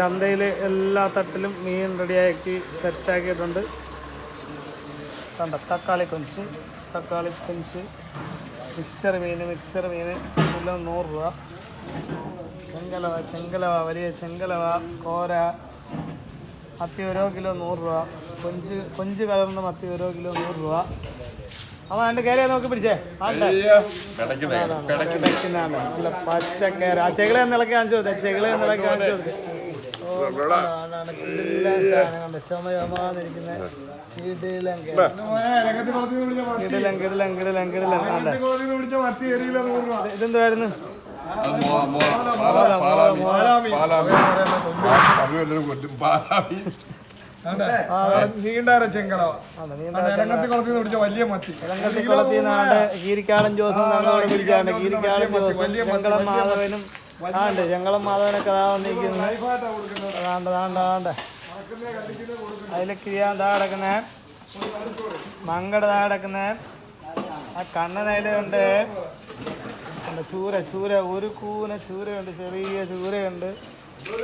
ചന്തയിൽ എല്ലാ തട്ടിലും മീൻ റെഡിയാക്കി സെറ്റാക്കിയിട്ടുണ്ട്. കണ്ട തക്കാളി കൊഞ്ച് മിക്സർ മീൻ കിലോ 100 രൂപ. ചെങ്കലവ വലിയ ചെങ്കലവ കോര മത്തി ഓരോ കിലോ 100 രൂപ. കൊഞ്ച് കലർന്ന മത്തി ഓരോ കിലോ 100 രൂപ. അവൻ എൻ്റെ കയറിയാ നോക്കി പിടിച്ചേ. നല്ല പച്ചക്കയറ ആ ചെകിളയെന്ന് ഇളക്കി കാണിച്ചു കൊടുത്തേ. ചെകിളയെന്ന് കാണിച്ചു കൊടുത്തേ. ചുമചുമാന്നിരിക്കുന്ന ഇതെന്തായിരുന്നു? നീണ്ടാര ചെങ്കളവ വലിയ മത്തി കീരിക്കാടൻ ജോസും പിടിച്ചാണ്ട് കീരിക്കാടൻ ജോസും ചെങ്കളം മാധവനും ആണ്ട് ചെങ്കളം മാധവനൊക്കെ താണ്ടിരിക്കുന്നത്. അതിലേക്ക് താ കിടക്കുന്ന മങ്കട താ കിടക്കുന്ന ആ കണ്ണനയിലുണ്ട്. ചൂര ഒരു കൂന ചൂരയുണ്ട്, ചെറിയ ചൂരയുണ്ട്.